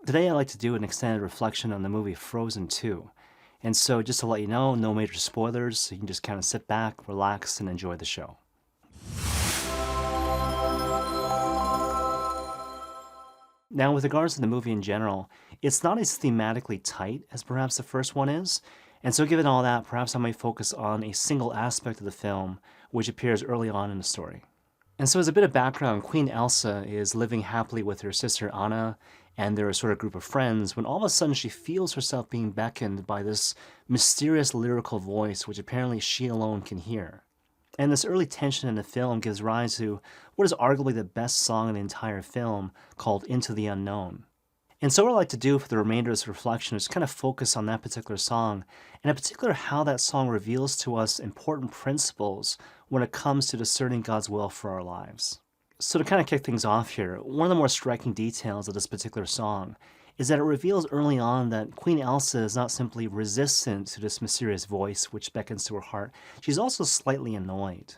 Today I'd like to do an extended reflection on the movie Frozen 2. And so just to let you know, no major spoilers, so you can just kind of sit back, relax, and enjoy the show. Now, with regards to the movie in general, it's not as thematically tight as perhaps the first one is, and so given all that, perhaps I might focus on a single aspect of the film which appears early on in the story. And so as a bit of background, Queen Elsa is living happily with her sister Anna and their sort of group of friends when all of a sudden she feels herself being beckoned by this mysterious lyrical voice which apparently she alone can hear. And this early tension in the film gives rise to what is arguably the best song in the entire film, called Into the Unknown. And so what I'd like to do for the remainder of this reflection is kind of focus on that particular song, and in particular how that song reveals to us important principles when it comes to discerning God's will for our lives. So to kind of kick things off here, one of the more striking details of this particular song is that it reveals early on that Queen Elsa is not simply resistant to this mysterious voice which beckons to her heart, she's also slightly annoyed.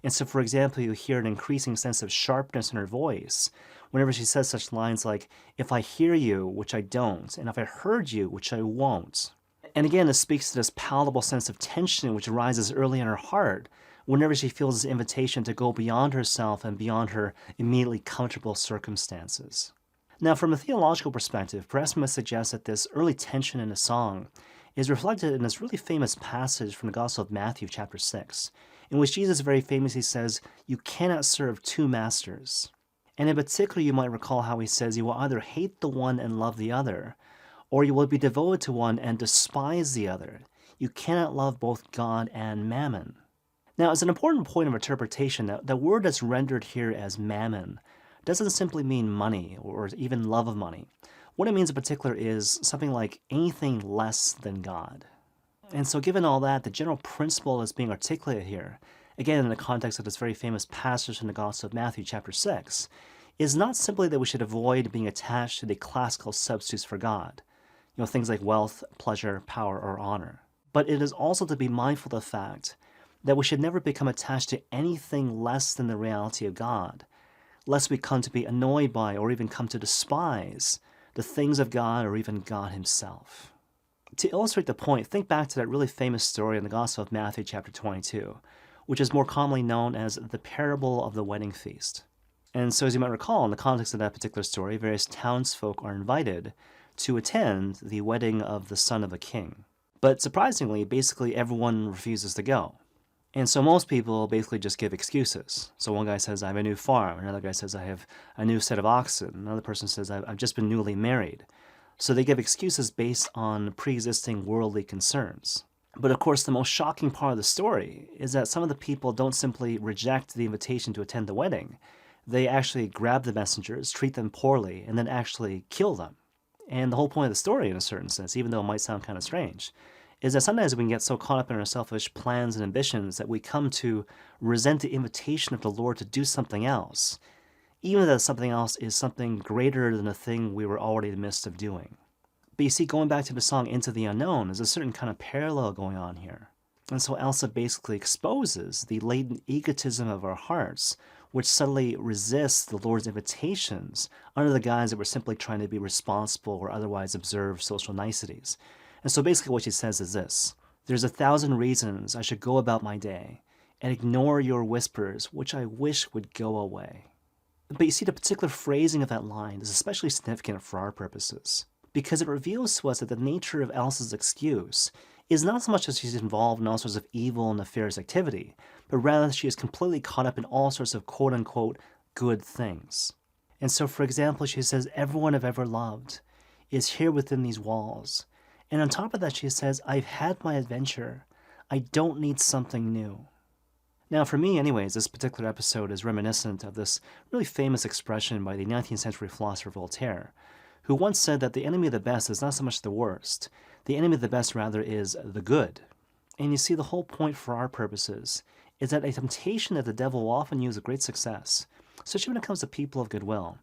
And so, for example, you hear an increasing sense of sharpness in her voice whenever she says such lines like, "If I hear you, which I don't, and if I heard you, which I won't." And again, this speaks to this palatable sense of tension which arises early in her heart whenever she feels this invitation to go beyond herself and beyond her immediately comfortable circumstances. Now, from a theological perspective, perhaps we must suggest that this early tension in the song is reflected in this really famous passage from the Gospel of Matthew, chapter 6, in which Jesus very famously says, "You cannot serve two masters." And in particular, you might recall how he says, "You will either hate the one and love the other, or you will be devoted to one and despise the other. You cannot love both God and mammon." Now, it's an important point of interpretation that the word that's rendered here as mammon doesn't simply mean money or even love of money. What it means in particular is something like anything less than God. And so given all that, the general principle that's being articulated here, again in the context of this very famous passage in the Gospel of Matthew chapter 6, is not simply that we should avoid being attached to the classical substitutes for God, things like wealth, pleasure, power, or honor. But it is also to be mindful of the fact that we should never become attached to anything less than the reality of God, lest we come to be annoyed by or even come to despise the things of God or even God himself. To illustrate the point, think back to that really famous story in the Gospel of Matthew chapter 22, which is more commonly known as the parable of the wedding feast. And so as you might recall, in the context of that particular story, various townsfolk are invited to attend the wedding of the son of a king. But surprisingly, basically everyone refuses to go. And so most people basically just give excuses. So one guy says, "I have a new farm." Another guy says, "I have a new set of oxen." Another person says, "I've just been newly married." So they give excuses based on pre-existing worldly concerns. But of course, the most shocking part of the story is that some of the people don't simply reject the invitation to attend the wedding. They actually grab the messengers, treat them poorly, and then actually kill them. And the whole point of the story, in a certain sense, even though it might sound kind of strange, is that sometimes we can get so caught up in our selfish plans and ambitions that we come to resent the invitation of the Lord to do something else, even if that something else is something greater than the thing we were already in the midst of doing. But you see, going back to the song Into the Unknown, there's a certain kind of parallel going on here. And so Elsa basically exposes the latent egotism of our hearts, which subtly resists the Lord's invitations under the guise that we're simply trying to be responsible or otherwise observe social niceties. And so basically what she says is this: "There's 1,000 reasons I should go about my day and ignore your whispers, which I wish would go away." But you see, the particular phrasing of that line is especially significant for our purposes, because it reveals to us that the nature of Elsa's excuse is not so much that she's involved in all sorts of evil and nefarious activity, but rather that she is completely caught up in all sorts of quote-unquote good things. And so, for example, she says, "Everyone I've ever loved is here within these walls." And on top of that, she says, "I've had my adventure. I don't need something new." Now, for me anyways, this particular episode is reminiscent of this really famous expression by the 19th century philosopher Voltaire, who once said that the enemy of the best is not so much the worst. The enemy of the best, rather, is the good. And you see, the whole point for our purposes is that a temptation that the devil will often use with great success, especially when it comes to people of goodwill,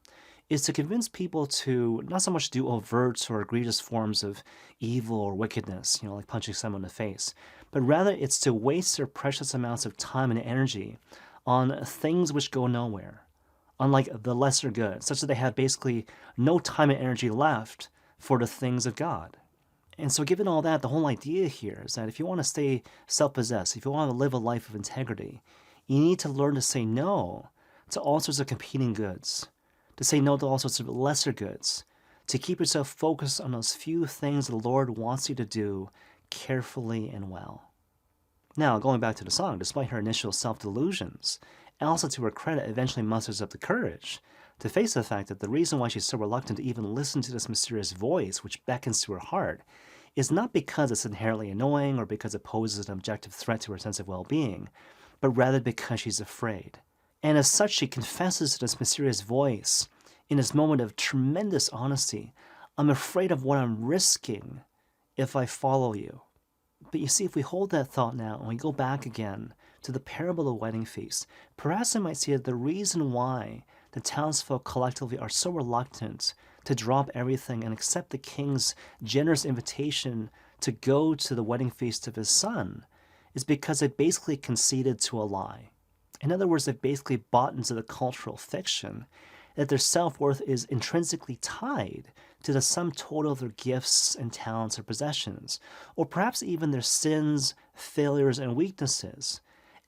is to convince people to not so much do overt or egregious forms of evil or wickedness, like punching someone in the face, but rather it's to waste their precious amounts of time and energy on things which go nowhere, unlike the lesser good, such that they have basically no time and energy left for the things of God. And so, given all that, the whole idea here is that if you want to stay self possessed, if you want to live a life of integrity, you need to learn to say no to all sorts of competing goods, to say no to all sorts of lesser goods, to keep yourself focused on those few things the Lord wants you to do carefully and well. Now, going back to the song, despite her initial self-delusions, Elsa, to her credit, eventually musters up the courage to face the fact that the reason why she's so reluctant to even listen to this mysterious voice which beckons to her heart is not because it's inherently annoying or because it poses an objective threat to her sense of well-being, but rather because she's afraid. And as such, she confesses to this mysterious voice in this moment of tremendous honesty, I'm afraid of what I'm risking if I follow you. But you see, if we hold that thought now and we go back again to the parable of the wedding feast, perhaps I might see that the reason why the townsfolk collectively are so reluctant to drop everything and accept the king's generous invitation to go to the wedding feast of his son is because they basically conceded to a lie. In other words, they've basically bought into the cultural fiction that their self-worth is intrinsically tied to the sum total of their gifts and talents or possessions, or perhaps even their sins, failures, and weaknesses,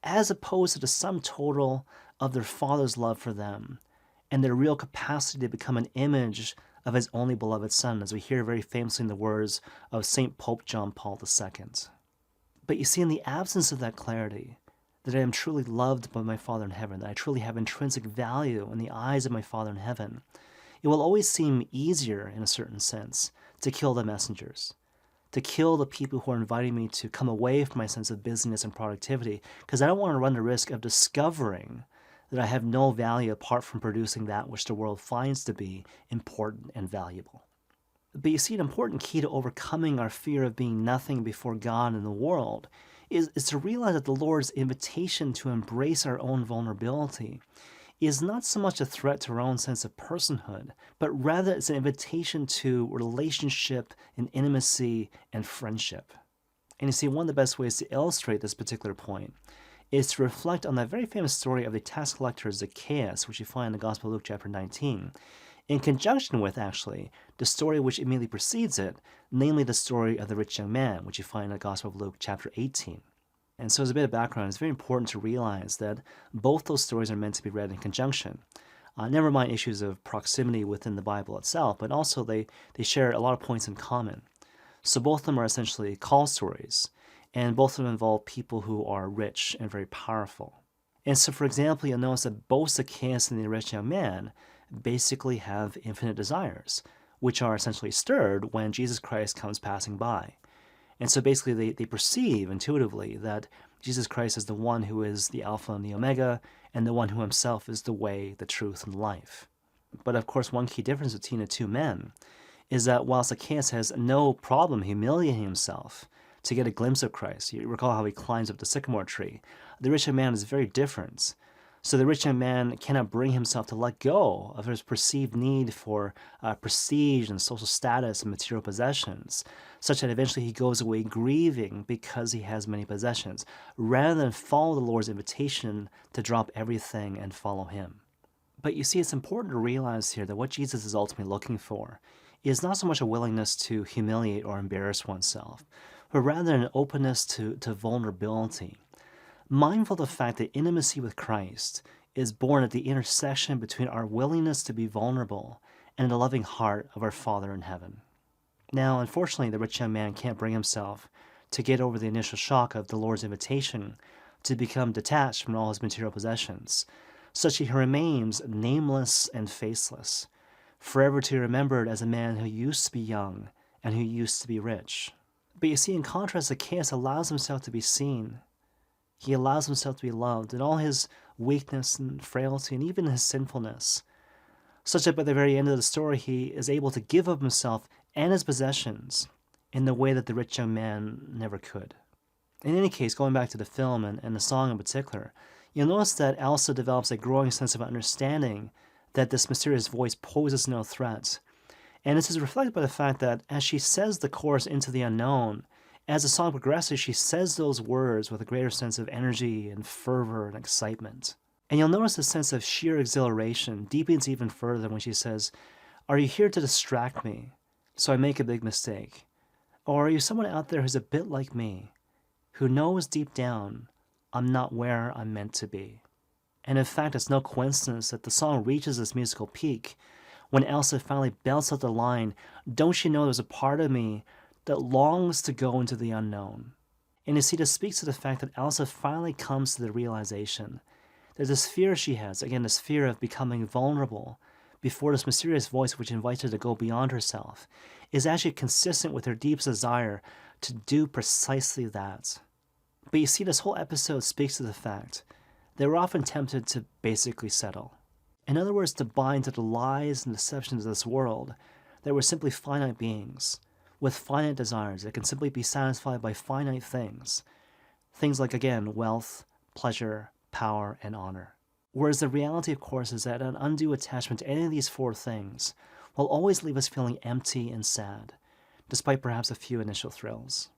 as opposed to the sum total of their Father's love for them and their real capacity to become an image of his only beloved Son, as we hear very famously in the words of St. Pope John Paul II. But you see, in the absence of that clarity, that I am truly loved by my Father in heaven, that I truly have intrinsic value in the eyes of my Father in heaven, it will always seem easier, in a certain sense, to kill the messengers, to kill the people who are inviting me to come away from my sense of busyness and productivity, because I don't want to run the risk of discovering that I have no value apart from producing that which the world finds to be important and valuable. But you see, an important key to overcoming our fear of being nothing before God and the world is to realize that the Lord's invitation to embrace our own vulnerability is not so much a threat to our own sense of personhood, but rather it's an invitation to relationship and intimacy and friendship. And you see, one of the best ways to illustrate this particular point is to reflect on that very famous story of the tax collector Zacchaeus, which you find in the Gospel of Luke chapter 19, in conjunction with, actually, the story which immediately precedes it, namely the story of the rich young man, which you find in the Gospel of Luke chapter 18. And so as a bit of background, it's very important to realize that both those stories are meant to be read in conjunction. Never mind issues of proximity within the Bible itself, but also they share a lot of points in common. So both of them are essentially call stories, and both of them involve people who are rich and very powerful. And so, for example, you'll notice that both Zacchaeus and the rich young man basically have infinite desires, which are essentially stirred when Jesus Christ comes passing by. And so basically they perceive intuitively that Jesus Christ is the one who is the Alpha and the Omega, and the one who himself is the way, the truth, and life. But of course, one key difference between the two men is that while Zacchaeus has no problem humiliating himself to get a glimpse of Christ, you recall how he climbs up the sycamore tree, the rich young man is very different. So the rich young man cannot bring himself to let go of his perceived need for prestige and social status and material possessions, such that eventually he goes away grieving because he has many possessions, rather than follow the Lord's invitation to drop everything and follow him. But you see, it's important to realize here that what Jesus is ultimately looking for is not so much a willingness to humiliate or embarrass oneself, but rather an openness to vulnerability, mindful of the fact that intimacy with Christ is born at the intersection between our willingness to be vulnerable and the loving heart of our Father in heaven. Now, unfortunately, the rich young man can't bring himself to get over the initial shock of the Lord's invitation to become detached from all his material possessions, such that he remains nameless and faceless, forever to be remembered as a man who used to be young and who used to be rich. But you see, in contrast, Zacchaeus allows himself to be seen. He allows himself to be loved in all his weakness and frailty and even his sinfulness, such that by the very end of the story he is able to give of himself and his possessions in the way that the rich young man never could. In any case, going back to the film and the song in particular, you'll notice that Elsa develops a growing sense of understanding that this mysterious voice poses no threat. And this is reflected by the fact that as she says the chorus into the unknown, as the song progresses, she says those words with a greater sense of energy and fervor and excitement. And you'll notice a sense of sheer exhilaration deepens even further when she says, "Are you here to distract me so I make a big mistake? Or are you someone out there who's a bit like me, who knows deep down I'm not where I'm meant to be?" And in fact, it's no coincidence that the song reaches this musical peak when Elsa finally belts out the line, "Don't you know there's a part of me that longs to go into the unknown?" And you see, this speaks to the fact that Elsa finally comes to the realization that this fear she has, again, this fear of becoming vulnerable before this mysterious voice which invites her to go beyond herself, is actually consistent with her deepest desire to do precisely that. But you see, this whole episode speaks to the fact that we're often tempted to basically settle. In other words, to buy into the lies and deceptions of this world, that we're simply finite beings with finite desires that can simply be satisfied by finite things. Things like, again, wealth, pleasure, power, and honor. Whereas the reality, of course, is that an undue attachment to any of these four things will always leave us feeling empty and sad, despite perhaps a few initial thrills.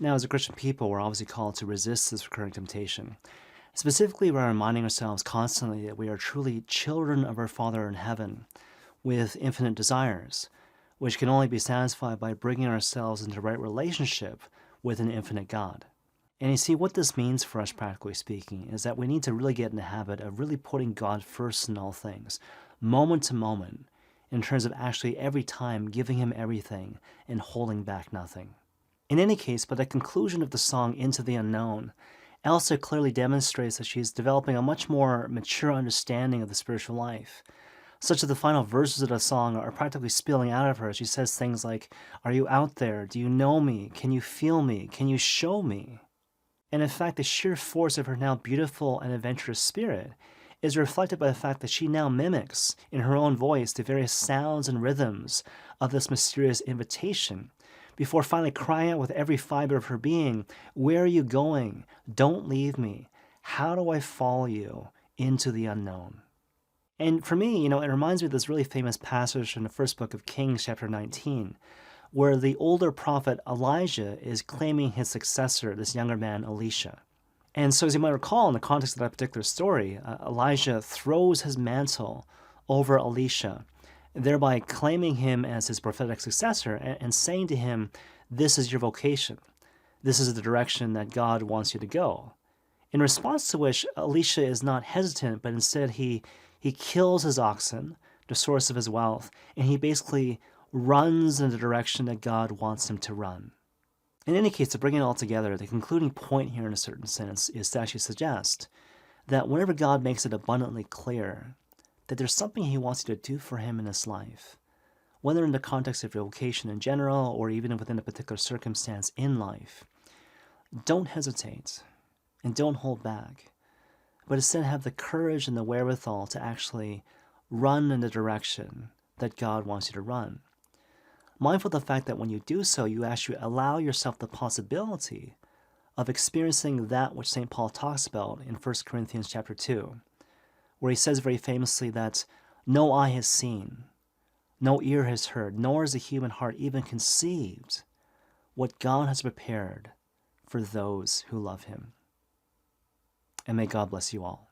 Now, as a Christian people, we're obviously called to resist this recurring temptation. Specifically, we're reminding ourselves constantly that we are truly children of our Father in heaven, with infinite desires, which can only be satisfied by bringing ourselves into right relationship with an infinite God. And you see, what this means for us, practically speaking, is that we need to really get in the habit of really putting God first in all things, moment to moment, in terms of actually every time giving Him everything and holding back nothing. In any case, by the conclusion of the song Into the Unknown, Elsa clearly demonstrates that she's developing a much more mature understanding of the spiritual life, such that the final verses of the song are practically spilling out of her. She says things like, "Are you out there? Do you know me? Can you feel me? Can you show me?" And in fact, the sheer force of her now beautiful and adventurous spirit is reflected by the fact that she now mimics, in her own voice, the various sounds and rhythms of this mysterious invitation, before finally crying out with every fiber of her being, "Where are you going? Don't leave me. How do I follow you into the unknown?" And for me, it reminds me of this really famous passage in the first book of Kings, chapter 19, where the older prophet Elijah is claiming his successor, this younger man, Elisha. And so, as you might recall, in the context of that particular story, Elijah throws his mantle over Elisha, thereby claiming him as his prophetic successor and saying to him, "This is your vocation. This is the direction that God wants you to go." In response to which, Elisha is not hesitant, but instead he kills his oxen, the source of his wealth, and he basically runs in the direction that God wants him to run. In any case, to bring it all together, the concluding point here in a certain sense is to actually suggest that whenever God makes it abundantly clear that there's something He wants you to do for Him in this life, whether in the context of your vocation in general or even within a particular circumstance in life, don't hesitate and don't hold back, but instead have the courage and the wherewithal to actually run in the direction that God wants you to run. Mindful of the fact that when you do so, you actually allow yourself the possibility of experiencing that which St. Paul talks about in 1 Corinthians chapter 2, where he says very famously that no eye has seen, no ear has heard, nor has the human heart even conceived what God has prepared for those who love Him. And may God bless you all.